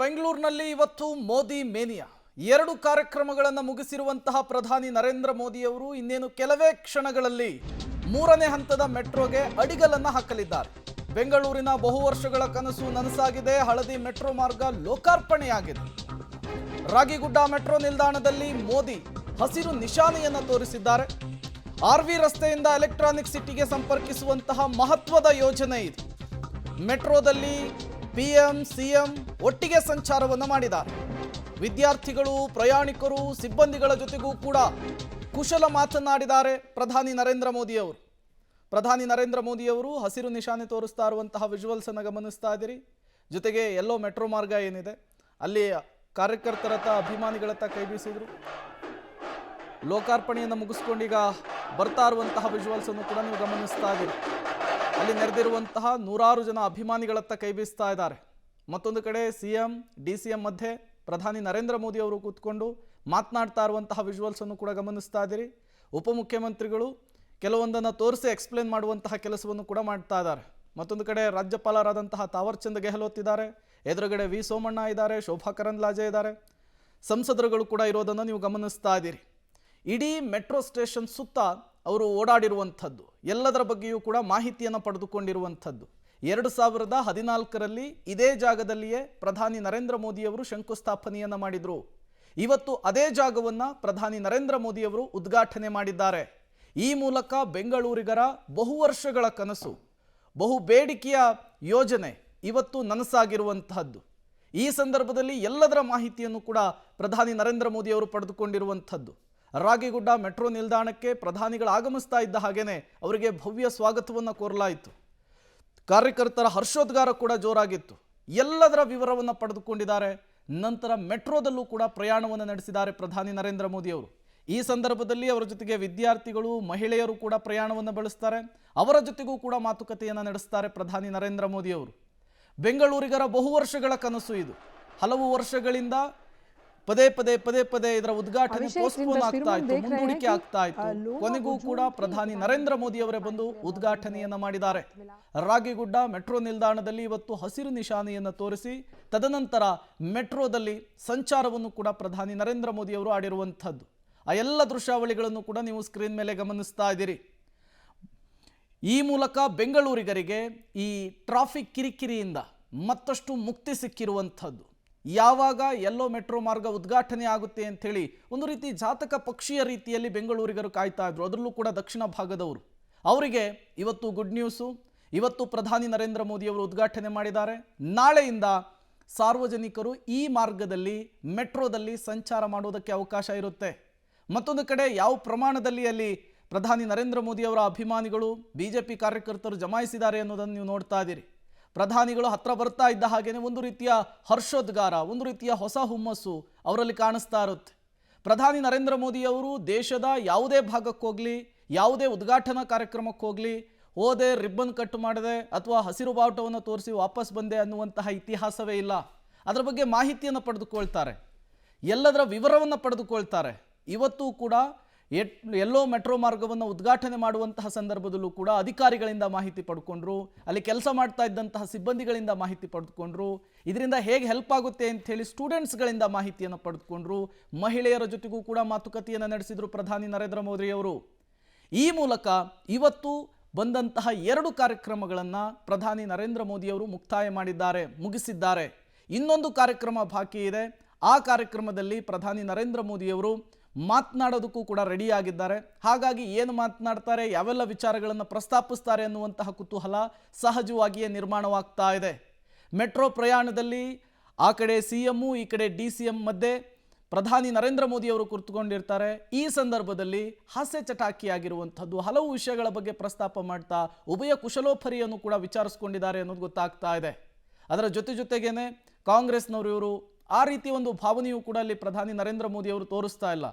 ಬೆಂಗಳೂರಿನಲ್ಲಿ ಇವತ್ತು ಮೋದಿ ಮೇನಿಯಾ ಎರಡು ಕಾರ್ಯಕ್ರಮಗಳನ್ನು ಮುಗಿಸಿರುವಂತಹ ಪ್ರಧಾನಿ ನರೇಂದ್ರ ಮೋದಿ ಅವರು ಇನ್ನೇನು ಕೆಲವೇ ಕ್ಷಣಗಳಲ್ಲಿ ಮೂರನೇ ಹಂತದ ಮೆಟ್ರೋಗೆ ಅಡಿಗಲನ್ನು ಹಾಕಲಿದ್ದಾರೆ. ಬೆಂಗಳೂರಿನ ಬಹುವರ್ಷಗಳ ಕನಸು ನನಸಾಗಿದೆ. ಹಳದಿ ಮೆಟ್ರೋ ಮಾರ್ಗ ಲೋಕಾರ್ಪಣೆಯಾಗಿದೆ. ರಾಗಿಗುಡ್ಡ ಮೆಟ್ರೋ ನಿಲ್ದಾಣದಲ್ಲಿ ಮೋದಿ ಹಸಿರು ನಿಶಾನೆಯನ್ನು ತೋರಿಸಿದ್ದಾರೆ. ಆರ್ವಿ ರಸ್ತೆಯಿಂದ ಎಲೆಕ್ಟ್ರಾನಿಕ್ ಸಿಟಿಗೆ ಸಂಪರ್ಕಿಸುವಂತಹ ಮಹತ್ವದ ಯೋಜನೆ ಇದು. ಮೆಟ್ರೋದಲ್ಲಿ ಪಿಎಂ ಸಿಎಂ ಒಟ್ಟಿಗೆ ಸಂಚಾರವನ್ನು ಮಾಡಿದ್ದಾರೆ. ವಿದ್ಯಾರ್ಥಿಗಳು, ಪ್ರಯಾಣಿಕರು, ಸಿಬ್ಬಂದಿಗಳ ಜೊತೆಗೂ ಕೂಡ ಕುಶಲ ಮಾತನಾಡಿದ್ದಾರೆ ಪ್ರಧಾನಿ ನರೇಂದ್ರ ಮೋದಿ ಅವರು. ಪ್ರಧಾನಿ ನರೇಂದ್ರ ಮೋದಿ ಅವರು ಹಸಿರು ನಿಶಾನೆ ತೋರಿಸ್ತಾ ಇರುವಂತಹ ವಿಜುವಲ್ಸ್ ಅನ್ನು ಗಮನಿಸ್ತಾ ಇದ್ದೀರಿ. ಜೊತೆಗೆ ಎಲ್ಲೋ ಮೆಟ್ರೋ ಮಾರ್ಗ ಏನಿದೆ ಅಲ್ಲಿ ಕಾರ್ಯಕರ್ತರತ್ತ, ಅಭಿಮಾನಿಗಳತ್ತ ಕೈ ಬೀಸಿದ್ರು. ಲೋಕಾರ್ಪಣೆಯನ್ನು ಮುಗಿಸ್ಕೊಂಡೀಗ ಬರ್ತಾ ಇರುವಂತಹ ವಿಜುವಲ್ಸ್ ಅನ್ನು ಕೂಡ ನೀವು ಗಮನಿಸ್ತಾ ಇದ್ದೀರಿ. ಅಲ್ಲಿ ನೆರೆದಿರುವಂತಹ ನೂರಾರು ಜನ ಅಭಿಮಾನಿಗಳತ್ತ ಕೈ ಬೀಸ್ತಾ ಇದ್ದಾರೆ. ಮತ್ತೊಂದು ಕಡೆ ಸಿಎಂ ಡಿಸಿಎಂ ಮಧ್ಯೆ ಪ್ರಧಾನಿ ನರೇಂದ್ರ ಮೋದಿ ಅವರು ಕೂತ್ಕೊಂಡು ಮಾತನಾಡ್ತಾ ಇರುವಂತಹ ವಿಜುವಲ್ಸ್ ಅನ್ನು ಕೂಡ ಗಮನಿಸ್ತಾ ಇದ್ದೀರಿ. ಉಪಮುಖ್ಯಮಂತ್ರಿಗಳು ಕೆಲವೊಂದನ್ನು ತೋರಿಸಿ ಎಕ್ಸ್ಪ್ಲೇನ್ ಮಾಡುವಂತಹ ಕೆಲಸವನ್ನು ಕೂಡ ಮಾಡ್ತಾ ಇದ್ದಾರೆ. ಮತ್ತೊಂದು ಕಡೆ ರಾಜ್ಯಪಾಲರಾದಂತಹ ತಾವರ್ ಚಂದ್ ಗೆಹ್ಲೋಟ್ ಇದ್ದಾರೆ. ಎದುರುಗಡೆ ವಿ ಸೋಮಣ್ಣ ಇದ್ದಾರೆ, ಶೋಭಾ ಕರಂದ್ಲಾಜೆ ಇದ್ದಾರೆ, ಸಂಸದರುಗಳು ಕೂಡ ಇರೋದನ್ನು ನೀವು ಗಮನಿಸ್ತಾ ಇದ್ದೀರಿ. ಇಡೀ ಮೆಟ್ರೋ ಸ್ಟೇಷನ್ ಸುತ್ತ ಅವರು ಓಡಾಡಿರುವಂಥದ್ದು, ಎಲ್ಲದರ ಬಗ್ಗೆಯೂ ಕೂಡ ಮಾಹಿತಿಯನ್ನು ಪಡೆದುಕೊಂಡಿರುವಂಥದ್ದು. 2014ರಲ್ಲಿ ಇದೇ ಜಾಗದಲ್ಲಿಯೇ ಪ್ರಧಾನಿ ನರೇಂದ್ರ ಮೋದಿಯವರು ಶಂಕುಸ್ಥಾಪನೆಯನ್ನು ಮಾಡಿದರು. ಇವತ್ತು ಅದೇ ಜಾಗವನ್ನು ಪ್ರಧಾನಿ ನರೇಂದ್ರ ಮೋದಿಯವರು ಉದ್ಘಾಟನೆ ಮಾಡಿದ್ದಾರೆ. ಈ ಮೂಲಕ ಬೆಂಗಳೂರಿಗರ ಬಹುವರ್ಷಗಳ ಕನಸು, ಬಹು ಬೇಡಿಕೆಯ ಯೋಜನೆ ಇವತ್ತು ನನಸಾಗಿರುವಂತಹದ್ದು. ಈ ಸಂದರ್ಭದಲ್ಲಿ ಎಲ್ಲದರ ಮಾಹಿತಿಯನ್ನು ಕೂಡ ಪ್ರಧಾನಿ ನರೇಂದ್ರ ಮೋದಿಯವರು ಪಡೆದುಕೊಂಡಿರುವಂಥದ್ದು. ರಾಗಿಗುಡ್ಡ ಮೆಟ್ರೋ ನಿಲ್ದಾಣಕ್ಕೆ ಪ್ರಧಾನಿಗಳು ಆಗಮಿಸ್ತಾ ಇದ್ದ ಹಾಗೇನೆ ಅವರಿಗೆ ಭವ್ಯ ಸ್ವಾಗತವನ್ನು ಕೋರಲಾಯಿತು. ಕಾರ್ಯಕರ್ತರ ಹರ್ಷೋದ್ಗಾರ ಕೂಡ ಜೋರಾಗಿತ್ತು. ಎಲ್ಲದರ ವಿವರವನ್ನು ಪಡೆದುಕೊಂಡಿದ್ದಾರೆ. ನಂತರ ಮೆಟ್ರೋದಲ್ಲೂ ಕೂಡ ಪ್ರಯಾಣವನ್ನು ನಡೆಸಿದ್ದಾರೆ ಪ್ರಧಾನಿ ನರೇಂದ್ರ ಮೋದಿಯವರು. ಈ ಸಂದರ್ಭದಲ್ಲಿ ಅವರ ಜೊತೆಗೆ ವಿದ್ಯಾರ್ಥಿಗಳು, ಮಹಿಳೆಯರು ಕೂಡ ಪ್ರಯಾಣವನ್ನು ಬಳಸ್ತಾರೆ. ಅವರ ಜೊತೆಗೂ ಕೂಡ ಮಾತುಕತೆಯನ್ನು ನಡೆಸ್ತಾರೆ ಪ್ರಧಾನಿ ನರೇಂದ್ರ ಮೋದಿಯವರು. ಬೆಂಗಳೂರಿಗರ ಬಹುವರ್ಷಗಳ ಕನಸು ಇದು. ಹಲವು ವರ್ಷಗಳಿಂದ ಪದೇ ಪದೇ ಇದರ ಉದ್ಘಾಟನೆ ಪೋಸ್ಟ್ಪೋನ್ ಆಗ್ತಾ ಇತ್ತು, ಮುಂದೂಡಿಕೆ ಆಗ್ತಾ ಇತ್ತು. ಕೊನೆಗೂ ಕೂಡ ಪ್ರಧಾನಿ ನರೇಂದ್ರ ಮೋದಿ ಅವರೇ ಬಂದು ಉದ್ಘಾಟನೆಯನ್ನ ಮಾಡಿದ್ದಾರೆ. ರಾಗಿಗುಡ್ಡ ಮೆಟ್ರೋ ನಿಲ್ದಾಣದಲ್ಲಿ ಇವತ್ತು ಹಸಿರು ನಿಶಾನೆಯನ್ನು ತೋರಿಸಿ ತದನಂತರ ಮೆಟ್ರೋದಲ್ಲಿ ಸಂಚಾರವನ್ನು ಕೂಡ ಪ್ರಧಾನಿ ನರೇಂದ್ರ ಮೋದಿ ಅವರು ಆಡಿರುವಂಥದ್ದು. ಆ ಎಲ್ಲ ದೃಶ್ಯಾವಳಿಗಳನ್ನು ಕೂಡ ನೀವು ಸ್ಕ್ರೀನ್ ಮೇಲೆ ಗಮನಿಸ್ತಾ ಇದ್ದೀರಿ. ಈ ಮೂಲಕ ಬೆಂಗಳೂರಿಗರಿಗೆ ಈ ಟ್ರಾಫಿಕ್ ಕಿರಿಕಿರಿಯಿಂದ ಮತ್ತಷ್ಟು ಮುಕ್ತಿ ಸಿಕ್ಕಿರುವಂಥದ್ದು. ಯಾವಾಗ ಎಲ್ಲೋ ಮೆಟ್ರೋ ಮಾರ್ಗ ಉದ್ಘಾಟನೆ ಆಗುತ್ತೆ ಅಂಥೇಳಿ ಒಂದು ರೀತಿ ಜಾತಕ ಪಕ್ಷಿಯ ರೀತಿಯಲ್ಲಿ ಬೆಂಗಳೂರಿಗರು ಕಾಯ್ತಾ ಇದ್ರು. ಅದರಲ್ಲೂ ಕೂಡ ದಕ್ಷಿಣ ಭಾಗದವರು. ಅವರಿಗೆ ಇವತ್ತು ಗುಡ್ ನ್ಯೂಸು. ಇವತ್ತು ಪ್ರಧಾನಿ ನರೇಂದ್ರ ಮೋದಿಯವರು ಉದ್ಘಾಟನೆ ಮಾಡಿದ್ದಾರೆ. ನಾಳೆಯಿಂದ ಸಾರ್ವಜನಿಕರು ಈ ಮಾರ್ಗದಲ್ಲಿ ಮೆಟ್ರೋದಲ್ಲಿ ಸಂಚಾರ ಮಾಡೋದಕ್ಕೆ ಅವಕಾಶ ಇರುತ್ತೆ. ಮತ್ತೊಂದು ಕಡೆ ಯಾವ ಪ್ರಮಾಣದಲ್ಲಿ ಅಲ್ಲಿ ಪ್ರಧಾನಿ ನರೇಂದ್ರ ಮೋದಿಯವರ ಅಭಿಮಾನಿಗಳು, ಬಿಜೆಪಿ ಕಾರ್ಯಕರ್ತರು ಜಮಾಯಿಸಿದ್ದಾರೆ ಅನ್ನೋದನ್ನು ನೀವು ನೋಡ್ತಾ ಇದ್ದೀರಿ. ಪ್ರಧಾನಿಗಳು ಹತ್ರ ಬರ್ತಾ ಇದ್ದ ಹಾಗೇನೆ ಒಂದು ರೀತಿಯ ಹರ್ಷೋದ್ಗಾರ, ಒಂದು ರೀತಿಯ ಹೊಸ ಹುಮ್ಮಸ್ಸು ಅವರಲ್ಲಿ ಕಾಣಿಸ್ತಾ ಇರುತ್ತೆ. ಪ್ರಧಾನಿ ನರೇಂದ್ರ ಮೋದಿಯವರು ದೇಶದ ಯಾವುದೇ ಭಾಗಕ್ಕೆ ಹೋಗಲಿ, ಯಾವುದೇ ಉದ್ಘಾಟನಾ ಕಾರ್ಯಕ್ರಮಕ್ಕೆ ಹೋಗಲಿ, ಹೋದೆ ರಿಬ್ಬನ್ ಕಟ್ ಮಾಡದೆ ಅಥವಾ ಹಸಿರು ಬಾವುಟವನ್ನು ತೋರಿಸಿ ವಾಪಸ್ ಬಂದೆ ಅನ್ನುವಂತಹ ಇತಿಹಾಸವೇ ಇಲ್ಲ. ಅದರ ಬಗ್ಗೆ ಮಾಹಿತಿಯನ್ನು ಪಡೆದುಕೊಳ್ತಾರೆ, ಎಲ್ಲದರ ವಿವರವನ್ನು ಪಡೆದುಕೊಳ್ತಾರೆ. ಇವತ್ತು ಕೂಡ ಎಲ್ಲೋ ಮೆಟ್ರೋ ಮಾರ್ಗವನ್ನು ಉದ್ಘಾಟನೆ ಮಾಡುವಂತಹ ಸಂದರ್ಭದಲ್ಲೂ ಕೂಡ ಅಧಿಕಾರಿಗಳಿಂದ ಮಾಹಿತಿ ಪಡ್ಕೊಂಡ್ರು, ಅಲ್ಲಿ ಕೆಲಸ ಮಾಡ್ತಾ ಇದ್ದಂತಹ ಸಿಬ್ಬಂದಿಗಳಿಂದ ಮಾಹಿತಿ ಪಡೆದುಕೊಂಡ್ರು, ಇದರಿಂದ ಹೇಗೆ ಹೆಲ್ಪ್ ಆಗುತ್ತೆ ಅಂಥೇಳಿ ಸ್ಟೂಡೆಂಟ್ಸ್ಗಳಿಂದ ಮಾಹಿತಿಯನ್ನು ಪಡೆದುಕೊಂಡ್ರು. ಮಹಿಳೆಯರ ಜೊತೆಗೂ ಕೂಡ ಮಾತುಕತೆಯನ್ನು ನಡೆಸಿದರು ಪ್ರಧಾನಿ ನರೇಂದ್ರ ಮೋದಿಯವರು. ಈ ಮೂಲಕ ಇವತ್ತು ಬಂದಂತಹ 2 ಕಾರ್ಯಕ್ರಮಗಳನ್ನು ಪ್ರಧಾನಿ ನರೇಂದ್ರ ಮೋದಿಯವರು ಮುಕ್ತಾಯ ಮಾಡಿದ್ದಾರೆ, ಮುಗಿಸಿದ್ದಾರೆ. ಇನ್ನೊಂದು ಕಾರ್ಯಕ್ರಮ ಬಾಕಿ ಇದೆ. ಆ ಕಾರ್ಯಕ್ರಮದಲ್ಲಿ ಪ್ರಧಾನಿ ನರೇಂದ್ರ ಮೋದಿಯವರು ಮಾತನಾಡೋದಕ್ಕೂ ಕೂಡ ರೆಡಿಯಾಗಿದ್ದಾರೆ. ಹಾಗಾಗಿ ಏನು ಮಾತನಾಡ್ತಾರೆ, ಯಾವೆಲ್ಲ ವಿಚಾರಗಳನ್ನು ಪ್ರಸ್ತಾಪಿಸ್ತಾರೆ ಅನ್ನುವಂತಹ ಕುತೂಹಲ ಸಹಜವಾಗಿಯೇ ನಿರ್ಮಾಣವಾಗ್ತಾ ಇದೆ. ಮೆಟ್ರೋ ಪ್ರಯಾಣದಲ್ಲಿ ಆ ಕಡೆ ಸಿಎಂ, ಈ ಕಡೆ ಡಿಸಿಎಂ ಮಧ್ಯೆ ಪ್ರಧಾನಿ ನರೇಂದ್ರ ಮೋದಿಯವರು ಕುಳಿತುಕೊಂಡಿರ್ತಾರೆ. ಈ ಸಂದರ್ಭದಲ್ಲಿ ಹಾಸ್ಯ ಚಟಾಕಿಯಾಗಿರುವಂಥದ್ದು ಹಲವು ವಿಷಯಗಳ ಬಗ್ಗೆ ಪ್ರಸ್ತಾಪ ಮಾಡ್ತಾ ಉಭಯ ಕುಶಲೋಪರಿಯನ್ನು ಕೂಡ ವಿಚಾರಿಸ್ಕೊಂಡಿದ್ದಾರೆ ಅನ್ನೋದು ಗೊತ್ತಾಗ್ತಾ ಇದೆ. ಅದರ ಜೊತೆಗೇನೆ ಕಾಂಗ್ರೆಸ್ನವರು ಇವರು ಆ ರೀತಿ ಒಂದು ಭಾವನೆಯೂ ಕೂಡ ಅಲ್ಲಿ ಪ್ರಧಾನಿ ನರೇಂದ್ರ ಮೋದಿ ಅವರು ತೋರಿಸ್ತಾ ಇಲ್ಲ.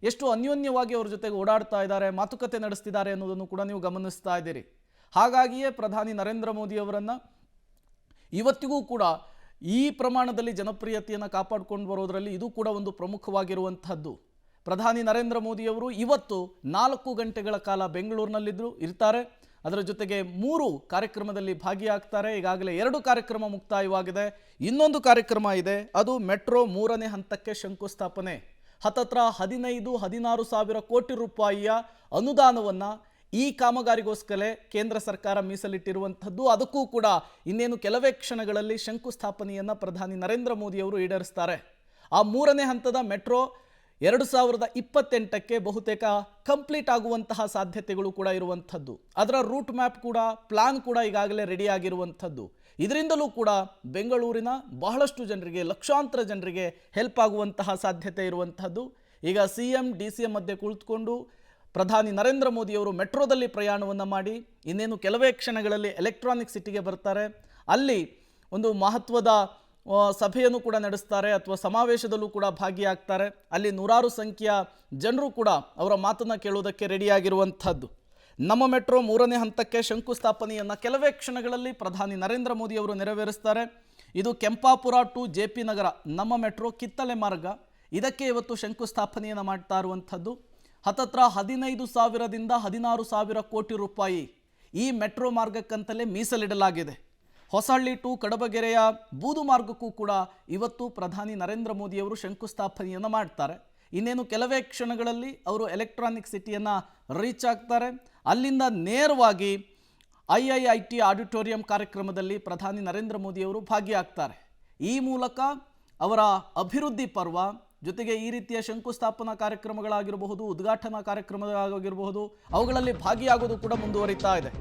ಎಷ್ಟು ಅನ್ಯೋನ್ಯವಾಗಿ ಅವ್ರ ಜೊತೆಗೆ ಓಡಾಡ್ತಾ ಇದ್ದಾರೆ, ಮಾತುಕತೆ ನಡೆಸ್ತಿದ್ದಾರೆ ಅನ್ನೋದನ್ನು ಕೂಡ ನೀವು ಗಮನಿಸ್ತಾ ಇದ್ದೀರಿ. ಹಾಗಾಗಿಯೇ ಪ್ರಧಾನಿ ನರೇಂದ್ರ ಮೋದಿ ಅವರನ್ನು ಇವತ್ತಿಗೂ ಕೂಡ ಈ ಪ್ರಮಾಣದಲ್ಲಿ ಜನಪ್ರಿಯತೆಯನ್ನು ಕಾಪಾಡಿಕೊಂಡು ಬರೋದರಲ್ಲಿ ಇದು ಕೂಡ ಒಂದು ಪ್ರಮುಖವಾಗಿರುವಂತಹದ್ದು. ಪ್ರಧಾನಿ ನರೇಂದ್ರ ಮೋದಿಯವರು ಇವತ್ತು 4 ಗಂಟೆಗಳ ಕಾಲ ಬೆಂಗಳೂರಿನಲ್ಲಿದ್ದರು ಇರ್ತಾರೆ. ಅದರ ಜೊತೆಗೆ 3 ಕಾರ್ಯಕ್ರಮದಲ್ಲಿ ಭಾಗಿಯಾಗ್ತಾರೆ. ಈಗಾಗಲೇ 2 ಕಾರ್ಯಕ್ರಮ ಮುಕ್ತಾಯವಾಗಿದೆ. ಇನ್ನೊಂದು ಕಾರ್ಯಕ್ರಮ ಇದೆ, ಅದು ಮೆಟ್ರೋ 3ನೇ ಹಂತಕ್ಕೆ ಶಂಕುಸ್ಥಾಪನೆ. ಹತ್ತತ್ರ 15-16 ಸಾವಿರ ಕೋಟಿ ರೂಪಾಯಿಯ ಅನುದಾನವನ್ನು ಈ ಕಾಮಗಾರಿಗೋಸ್ಕರ ಕೇಂದ್ರ ಸರ್ಕಾರ ಮೀಸಲಿಟ್ಟಿರುವಂಥದ್ದು. ಅದಕ್ಕೂ ಕೂಡ ಇನ್ನೇನು ಕೆಲವೇ ಕ್ಷಣಗಳಲ್ಲಿ ಶಂಕುಸ್ಥಾಪನೆಯನ್ನು ಪ್ರಧಾನಿ ನರೇಂದ್ರ ಮೋದಿಯವರು ಈಡೇರಿಸ್ತಾರೆ. ಆ 3ನೇ ಹಂತದ ಮೆಟ್ರೋ 2028ಕ್ಕೆ ಬಹುತೇಕ ಕಂಪ್ಲೀಟ್ ಆಗುವಂತಹ ಸಾಧ್ಯತೆಗಳು ಕೂಡ ಇರುವಂಥದ್ದು. ಅದರ ರೂಟ್ ಮ್ಯಾಪ್ ಕೂಡ, ಪ್ಲಾನ್ ಕೂಡ ಈಗಾಗಲೇ ರೆಡಿ ಆಗಿರುವಂಥದ್ದು. ಇದರಿಂದಲೂ ಕೂಡ ಬೆಂಗಳೂರಿನ ಬಹಳಷ್ಟು ಜನರಿಗೆ, ಲಕ್ಷಾಂತರ ಜನರಿಗೆ ಹೆಲ್ಪ್ ಆಗುವಂತಹ ಸಾಧ್ಯತೆ ಇರುವಂಥದ್ದು. ಈಗ CM DCM ಮಧ್ಯೆ ಕುಳಿತುಕೊಂಡು ಪ್ರಧಾನಿ ನರೇಂದ್ರ ಮೋದಿಯವರು ಮೆಟ್ರೋದಲ್ಲಿ ಪ್ರಯಾಣವನ್ನು ಮಾಡಿ ಇನ್ನೇನು ಕೆಲವೇ ಕ್ಷಣಗಳಲ್ಲಿ ಎಲೆಕ್ಟ್ರಾನಿಕ್ ಸಿಟಿಗೆ ಬರ್ತಾರೆ. ಅಲ್ಲಿ ಒಂದು ಮಹತ್ವದ ಸಭೆಯನ್ನು ಕೂಡ ನಡೆಸ್ತಾರೆ ಅಥವಾ ಸಮಾವೇಶದಲ್ಲೂ ಕೂಡ ಭಾಗಿಯಾಗ್ತಾರೆ. ಅಲ್ಲಿ ನೂರಾರು ಸಂಖ್ಯೆಯ ಜನರು ಕೂಡ ಅವರ ಮಾತನ್ನು ಕೇಳುವುದಕ್ಕೆ ರೆಡಿಯಾಗಿರುವಂಥದ್ದು. ನಮ್ಮ ಮೆಟ್ರೋ 3ನೇ ಹಂತಕ್ಕೆ ಶಂಕುಸ್ಥಾಪನೆಯನ್ನು ಕೆಲವೇ ಕ್ಷಣಗಳಲ್ಲಿ ಪ್ರಧಾನಿ ನರೇಂದ್ರ ಮೋದಿಯವರು ನೆರವೇರಿಸ್ತಾರೆ. ಇದು ಕೆಂಪಾಪುರ ಟು JP ನಗರ ನಮ್ಮ ಮೆಟ್ರೋ ಕಿತ್ತಳೆ ಮಾರ್ಗ, ಇದಕ್ಕೆ ಇವತ್ತು ಶಂಕುಸ್ಥಾಪನೆಯನ್ನು ಮಾಡ್ತಾ ಇರುವಂಥದ್ದು. ಹತ್ತತ್ರ 15,000ದಿಂದ 16,000 ಕೋಟಿ ರೂಪಾಯಿ ಈ ಮೆಟ್ರೋ ಮಾರ್ಗಕ್ಕಂತಲೇ ಮೀಸಲಿಡಲಾಗಿದೆ. ಹೊಸಹಳ್ಳಿ ಟು ಕಡಬಗೆರೆಯ ಬೂದು ಮಾರ್ಗಕ್ಕೂ ಕೂಡ ಇವತ್ತು ಪ್ರಧಾನಿ ನರೇಂದ್ರ ಮೋದಿಯವರು ಶಂಕುಸ್ಥಾಪನೆಯನ್ನು ಮಾಡ್ತಾರೆ. ಇನ್ನೇನು ಕೆಲವೇ ಕ್ಷಣಗಳಲ್ಲಿ ಅವರು ಎಲೆಕ್ಟ್ರಾನಿಕ್ ಸಿಟಿಯನ್ನು ರೀಚ್ ಆಗ್ತಾರೆ. ಅಲ್ಲಿಂದ ನೇರವಾಗಿ IIIT ಆಡಿಟೋರಿಯಂ ಕಾರ್ಯಕ್ರಮದಲ್ಲಿ ಪ್ರಧಾನಿ ನರೇಂದ್ರ ಮೋದಿಯವರು ಭಾಗಿಯಾಗ್ತಾರೆ. ಈ ಮೂಲಕ ಅವರ ಅಭಿವೃದ್ಧಿ ಪರ್ವ ಜೊತೆಗೆ ಈ ರೀತಿಯ ಶಂಕುಸ್ಥಾಪನಾ ಕಾರ್ಯಕ್ರಮಗಳಾಗಿರಬಹುದು, ಉದ್ಘಾಟನಾ ಕಾರ್ಯಕ್ರಮಗಳಾಗಿರಬಹುದು, ಅವುಗಳಲ್ಲಿ ಭಾಗಿಯಾಗೋದು ಕೂಡ ಮುಂದುವರಿತಾ ಇದೆ.